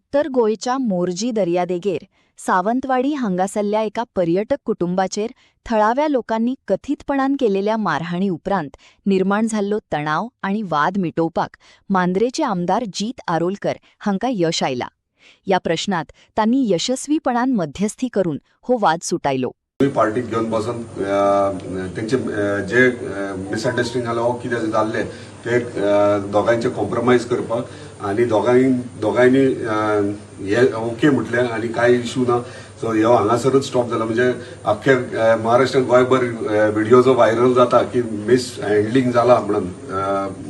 उत्तर गोंयच्या मोरजी दर्यादेगेर सावंतवाडी हांगासल्ल्या एका पर्यटक कुटुंबाचेर थळाव्या लोकांनी कथितपणान केलेल्या मारहाणी उपरांत निर्माण जाल्लो तणाव आणि वाद मिटोवपाक मांद्रेचे आमदार जीत आरोलकर हांकां यश आयला. या प्रश्नात तांणी यशस्वीपणान मध्यस्थी करून हो वाद सुटायलो. पार्टीक घेवन बसून तेंचे जे मिसअंडरस्टँडिंग जालो हो कितें जाल्ले ते दोगांचे कॉम्प्रोमाइज करपाक आनी दोगांयनी हे ओके म्हटले आनी कांय इश्यू ना. सो ह्यो हांगासरूच स्टॉप जाला. म्हणजे अख्खे महाराष्ट्रात गोंयभर व्हिडिओ जो व्हायरल जाता की मिस हँडलिंग जाला म्हणून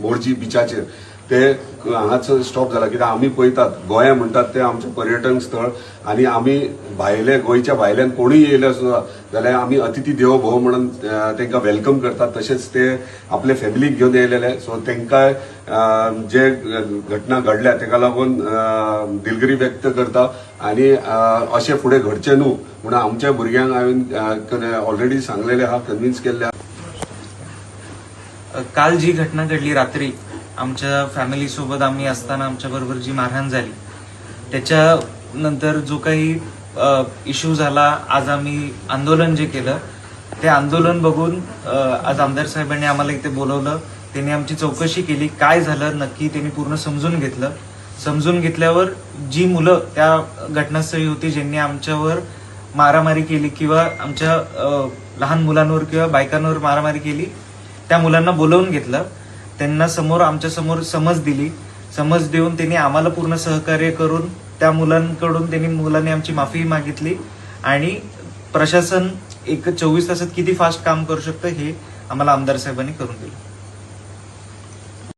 मोरजी बिचाचेर ते हांगाच स्टॉप जाला. कित्याक आमी पळयतात गोंया म्हणटात ते आमचें पर्यटन स्थळ आनी आमी भायले गोंयच्या भायल्यान कोणूय येयले सुद्दां जाल्यार आमी अतिथी देवो भव म्हणून तांकां वेलकम करतात. तशेंच ते आपले फॅमिलीक घेवन येयलेले. सो तांकां जे घटना घडल्या ताका लागून दिलगिरी व्यक्त करता आनी अशें फुडें घडचें न्हू म्हणून आमच्या भुरग्यांक हांवें ऑलरेडी सांगलेलें आहा, कन्विन्स केल्लें आहा. काल जी घटना घडली रात्री आमच्या फॅमिली सोबत आम्ही असताना आमच्या बरोबर जी मारहाण झाली त्याच्यानंतर जो काही इश्यू झाला, आज आम्ही आंदोलन जे केलं ते आंदोलन बघून आज आमदार साहेबांनी आम्हाला इथे बोलवलं. त्यांनी आमची चौकशी केली, काय झालं नक्की त्यांनी पूर्ण समजून घेतलं. समजून घेतल्यावर जी मुलं त्या घटनास्थळी होती ज्यांनी आमच्यावर मारामारी केली किंवा आमच्या लहान मुलांवर किंवा बायकांवर मारामारी केली त्या मुलांना बोलवून घेतलं. त्यांना आमच्या समोर समज दिली. समज देऊन त्यांनी आम्हाला पूर्ण सहकार्य करून त्या मुलांनी आमची माफी मागितली आणि प्रशासन 24 तासात किती फास्ट काम करू शकतं हे आम्हाला आमदार साहेबांनी करून दिलं.